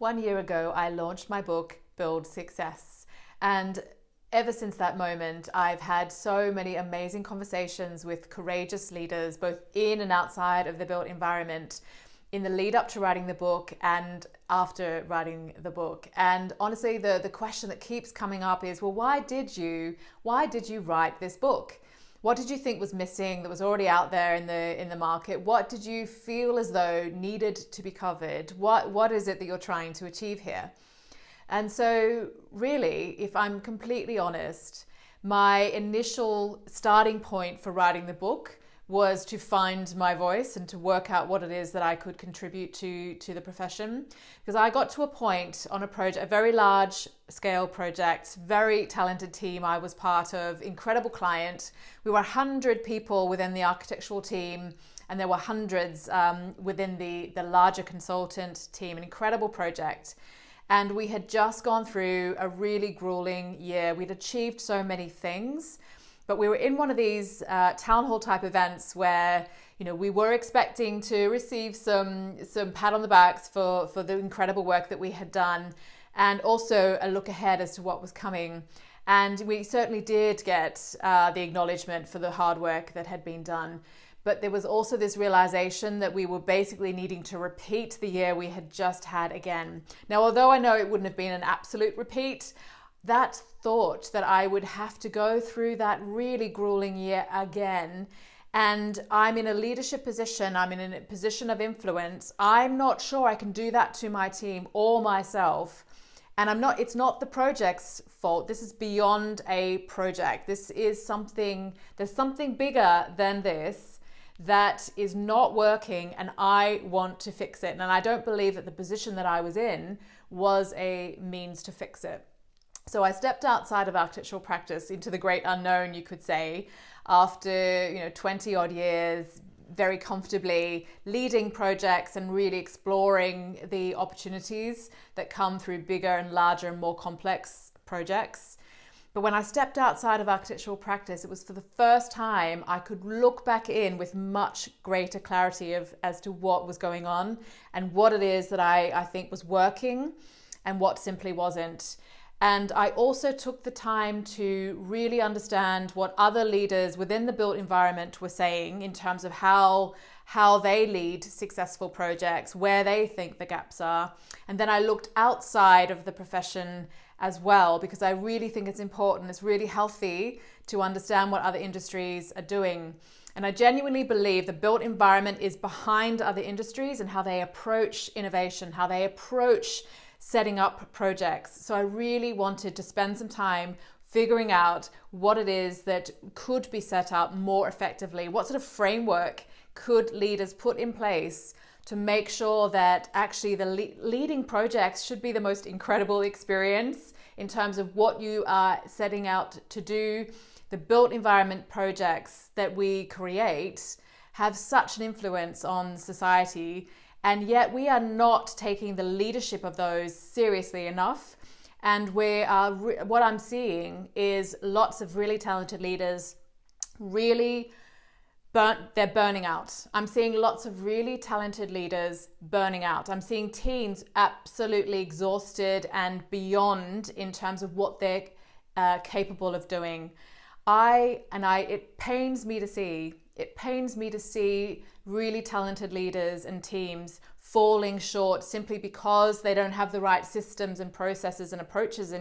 1 year ago, I launched my book, Build Success. And ever since that moment, I've had so many amazing conversations with courageous leaders, both in and outside of the built environment, in the lead up to writing the book and after writing the book. And honestly, the question that keeps coming up is, well, why did you write this book? What did you think was missing that was already out there in the market? What did you feel as though needed to be covered? What is it that you're trying to achieve here? And so really, if I'm completely honest, my initial starting point for writing the book was to find my voice and to work out what it is that I could contribute to the profession. Because I got to a point on a project, a very large scale project, very talented team I was part of, incredible client. We were 100 people within the architectural team, and there were hundreds within the larger consultant team, an incredible project. And we had just gone through a really grueling year. We'd achieved so many things. But we were in one of these town hall type events where, we were expecting to receive some pat on the backs for the incredible work that we had done, and also a look ahead as to what was coming. And we certainly did get the acknowledgement for the hard work that had been done. But there was also this realization that we were basically needing to repeat the year we had just had again. Now, although I know it wouldn't have been an absolute repeat, that thought that I would have to go through that really grueling year again, and I'm in a leadership position, I'm in a position of influence, I'm not sure I can do that to my team or myself. And it's not the project's fault. This is beyond a project. There's something bigger than this that is not working, and I want to fix it. And I don't believe that the position that I was in was a means to fix it. So I stepped outside of architectural practice into the great unknown, you could say, after 20 odd years, very comfortably leading projects and really exploring the opportunities that come through bigger and larger and more complex projects. But when I stepped outside of architectural practice, it was for the first time I could look back in with much greater clarity as to what was going on and what it is that I think was working and what simply wasn't. And I also took the time to really understand what other leaders within the built environment were saying in terms of how they lead successful projects, where they think the gaps are. And then I looked outside of the profession as well, because I really think it's important, it's really healthy to understand what other industries are doing. And I genuinely believe the built environment is behind other industries and how they approach innovation, how they approach setting up projects. So I really wanted to spend some time figuring out what it is that could be set up more effectively. What sort of framework could leaders put in place to make sure that actually the leading projects should be the most incredible experience in terms of what you are setting out to do. The built environment projects that we create have such an influence on society, and yet we are not taking the leadership of those seriously enough. And what I'm seeing is lots of really talented leaders they're burning out. I'm seeing lots of really talented leaders burning out. I'm seeing teams absolutely exhausted and beyond in terms of what they're capable of doing. It pains me to see. It pains me to see really talented leaders and teams falling short simply because they don't have the right systems and processes and approaches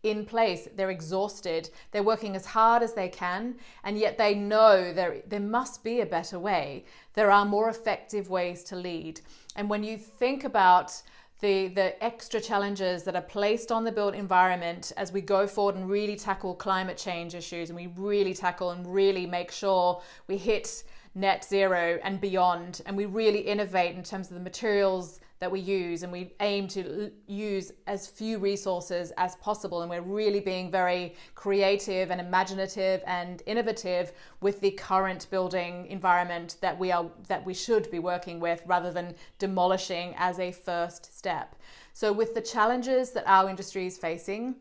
in place. They're exhausted. They're working as hard as they can, and yet they know there must be a better way. There are more effective ways to lead. And when you think about the extra challenges that are placed on the built environment as we go forward and really tackle climate change issues, and we really tackle and really make sure we hit net zero and beyond, and we really innovate in terms of the materials that we use, and we aim to use as few resources as possible, and we're really being very creative and imaginative and innovative with the current building environment that we should be working with, rather than demolishing as a first step. So with the challenges that our industry is facing,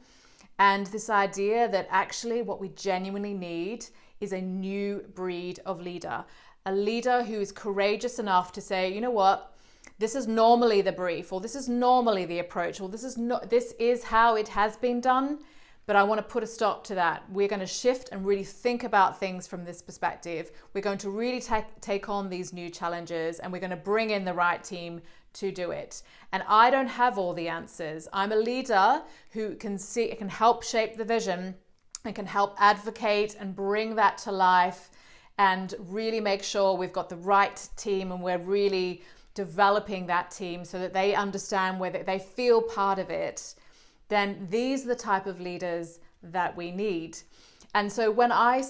and this idea that actually what we genuinely need is a new breed of leader, a leader who is courageous enough to say, you know what, this is normally the brief, or this is normally the approach, or this is how it has been done. But I want to put a stop to that. We're going to shift and really think about things from this perspective. We're going to really take on these new challenges, and we're going to bring in the right team to do it. And I don't have all the answers. I'm a leader who can help shape the vision and can help advocate and bring that to life and really make sure we've got the right team and we're really developing that team so that they understand whether they feel part of it. Then these are the type of leaders that we need. And so when I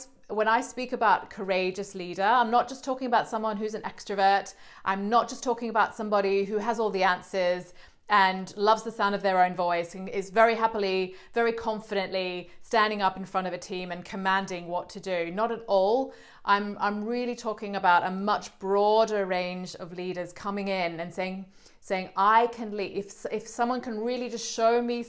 speak about courageous leader, I'm not just talking about someone who's an extrovert. I'm not just talking about somebody who has all the answers and loves the sound of their own voice and is very happily, very confidently standing up in front of a team and commanding what to do. Not at all. I'm really talking about a much broader range of leaders coming in and saying I can lead. If someone can really just show me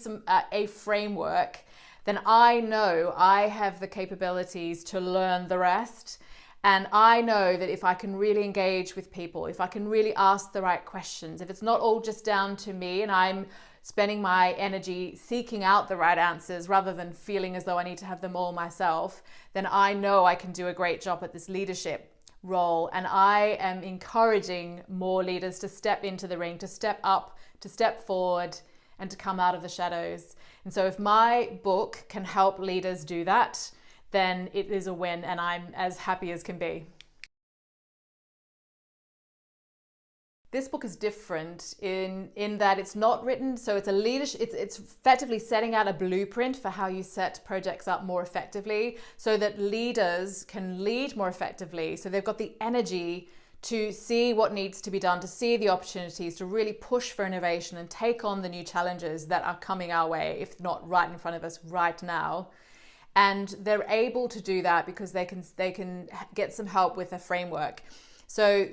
a framework, then I know I have the capabilities to learn the rest. And I know that if I can really engage with people, if I can really ask the right questions, if it's not all just down to me and I'm spending my energy seeking out the right answers rather than feeling as though I need to have them all myself, then I know I can do a great job at this leadership role. And I am encouraging more leaders to step into the ring, to step up, to step forward, and to come out of the shadows. And so if my book can help leaders do that, then it is a win, and I'm as happy as can be. This book is different in that it's not written, so it's a leadership, it's effectively setting out a blueprint for how you set projects up more effectively so that leaders can lead more effectively. So they've got the energy to see what needs to be done, to see the opportunities, to really push for innovation and take on the new challenges that are coming our way, if not right in front of us right now. And they're able to do that because they can get some help with a framework. So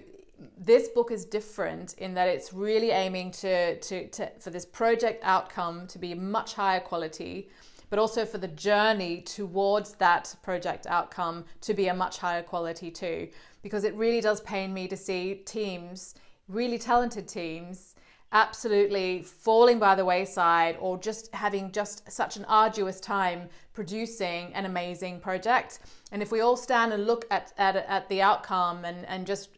this book is different in that it's really aiming for this project outcome to be much higher quality, but also for the journey towards that project outcome to be a much higher quality too. Because it really does pain me to see teams, really talented teams, absolutely falling by the wayside or just having just such an arduous time producing an amazing project. And if we all stand and look at the outcome and just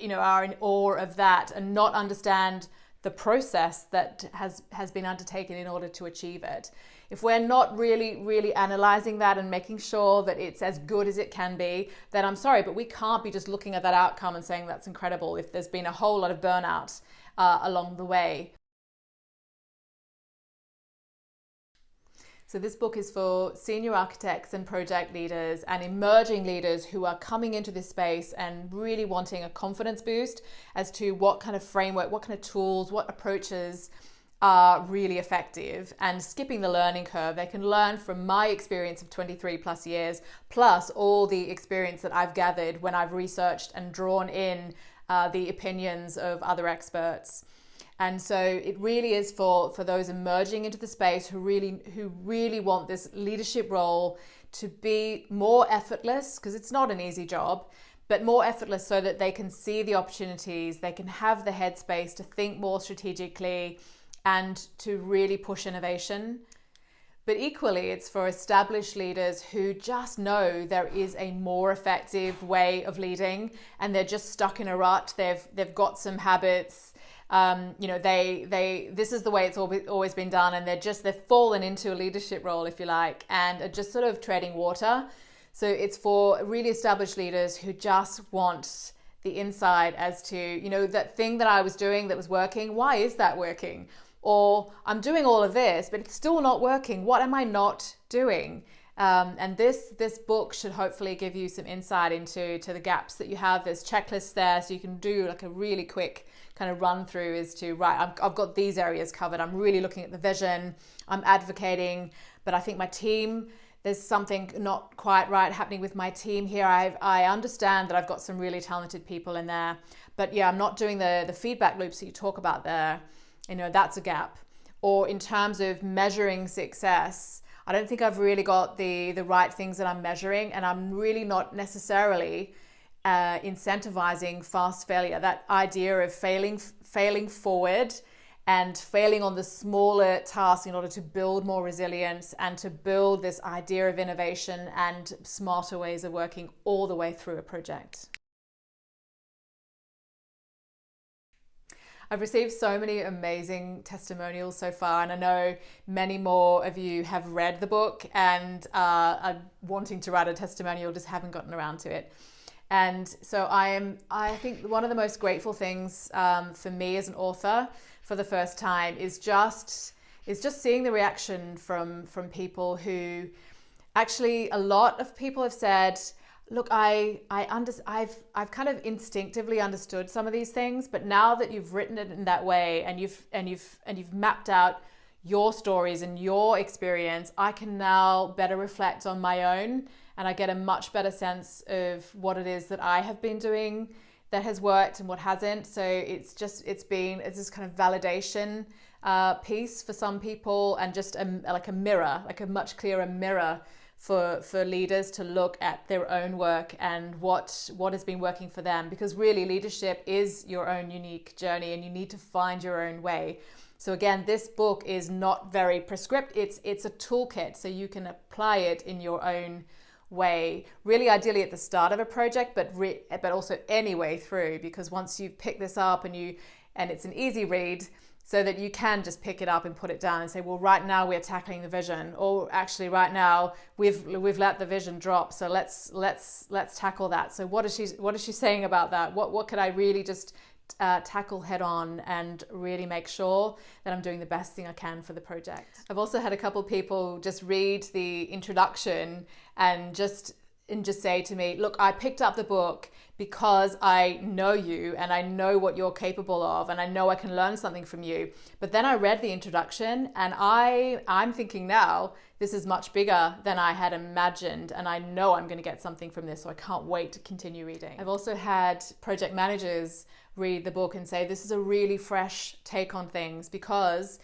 are in awe of that and not understand the process that has been undertaken in order to achieve it, if we're not really analyzing that and making sure that it's as good as it can be, then I'm sorry, but we can't be just looking at that outcome and saying that's incredible if there's been a whole lot of burnout along the way. So this book is for senior architects and project leaders and emerging leaders who are coming into this space and really wanting a confidence boost as to what kind of framework, what kind of tools, what approaches are really effective and skipping the learning curve. They can learn from my experience of 23 plus years, plus all the experience that I've gathered when I've researched and drawn in the opinions of other experts. And so it really is for those emerging into the space who really want this leadership role to be more effortless, because it's not an easy job, but more effortless so that they can see the opportunities, they can have the headspace to think more strategically and to really push innovation. But equally, it's for established leaders who just know there is a more effective way of leading and they're just stuck in a rut. They've got some habits. This is the way it's always been done, and they've fallen into a leadership role, if you like, and are just sort of treading water. So it's for really established leaders who just want the insight as to, that thing that I was doing that was working, why is that working? Or I'm doing all of this, but it's still not working. What am I not doing? And this book should hopefully give you some insight into the gaps that you have. There's checklists there, so you can do like a really quick kind of run through as to, right, I've got these areas covered. I'm really looking at the vision. I'm advocating, but I think my team, there's something not quite right happening with my team here. I understand that I've got some really talented people in there, but yeah, I'm not doing the feedback loops that you talk about there. That's a gap. Or in terms of measuring success, I don't think I've really got the right things that I'm measuring, and I'm really not necessarily incentivizing fast failure. That idea of failing failing forward and failing on the smaller tasks in order to build more resilience and to build this idea of innovation and smarter ways of working all the way through a project. I've received so many amazing testimonials so far, and I know many more of you have read the book and are wanting to write a testimonial, just haven't gotten around to it. And so I think one of the most grateful things for me as an author for the first time is just seeing the reaction from people who actually, a lot of people have said, look, I've kind of instinctively understood some of these things, but now that you've written it in that way and you've mapped out your stories and your experience, I can now better reflect on my own, and I get a much better sense of what it is that I have been doing that has worked and what hasn't. So it's this kind of validation piece for some people, and just like a mirror, like a much clearer mirror for leaders to look at their own work and what has been working for them, because really leadership is your own unique journey and you need to find your own way. So again, this book is not very prescriptive. It's a toolkit, so you can apply it in your own way, really ideally at the start of a project, but also any way through, because once you've picked this up and it's an easy read, so that you can just pick it up and put it down and say, well, right now we're tackling the vision, or actually right now we've let the vision drop, so let's tackle that. So what is she saying about that? What could I really just tackle head on and really make sure that I'm doing the best thing I can for the project? I've also had a couple people just read the introduction and just say to me, look, I picked up the book because I know you and I know what you're capable of and I know I can learn something from you. But then I read the introduction and I'm thinking now, this is much bigger than I had imagined, and I know I'm going to get something from this, so I can't wait to continue reading. I've also had project managers read the book and say, this is a really fresh take on things, because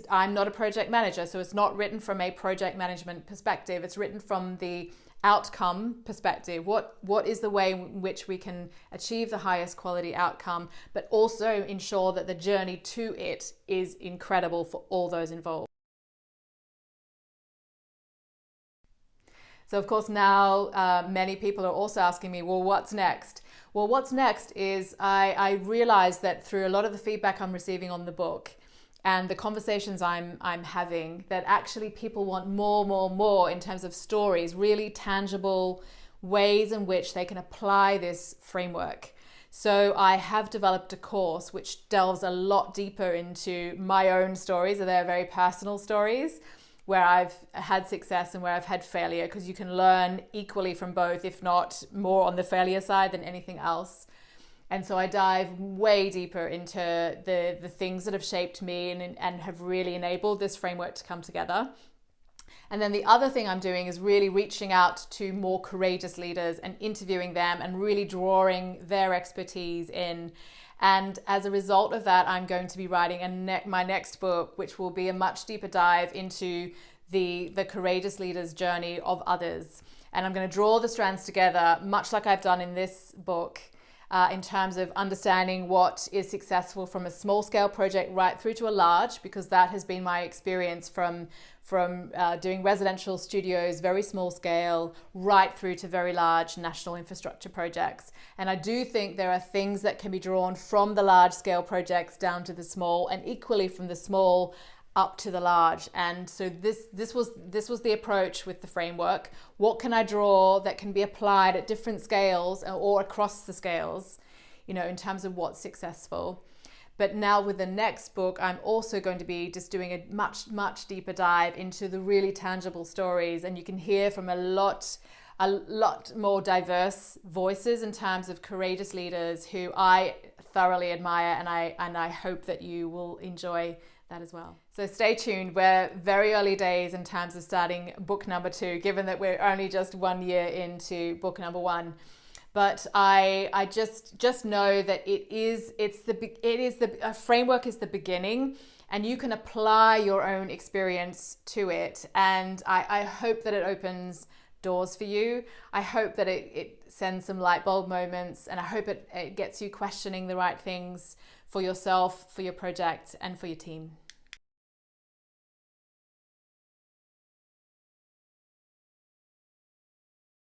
I'm not a project manager, so it's not written from a project management perspective. It's written from the outcome perspective. What is the way in which we can achieve the highest quality outcome, but also ensure that the journey to it is incredible for all those involved. So of course now many people are also asking me, well, what's next? Well, what's next is I realized that through a lot of the feedback I'm receiving on the book and the conversations I'm having, that actually people want more in terms of stories, really tangible ways in which they can apply this framework. So I have developed a course which delves a lot deeper into my own stories. They're very personal stories where I've had success and where I've had failure, because you can learn equally from both, if not more on the failure side than anything else. And so I dive way deeper into the things that have shaped me and have really enabled this framework to come together. And then the other thing I'm doing is really reaching out to more courageous leaders and interviewing them and really drawing their expertise in. And as a result of that, I'm going to be writing my next book, which will be a much deeper dive into the courageous leader's journey of others. And I'm going to draw the strands together, much like I've done in this book, in terms of understanding what is successful from a small scale project right through to a large, because that has been my experience from doing residential studios, very small scale, right through to very large national infrastructure projects. And I do think there are things that can be drawn from the large scale projects down to the small, and equally from the small up to the large. And so this was the approach with the framework. What can I draw that can be applied at different scales or across the scales, in terms of what's successful? But now with the next book, I'm also going to be just doing a much deeper dive into the really tangible stories, and you can hear from a lot more diverse voices in terms of courageous leaders who I thoroughly admire, and I hope that you will enjoy that as well. So stay tuned. We're very early days in terms of starting book number 2, given that we're only just 1 year into book number 1. But I just know that a framework is the beginning, and you can apply your own experience to it. And I hope that it opens doors for you. I hope that it sends some light bulb moments, and I hope it gets you questioning the right things for yourself, for your project, and for your team.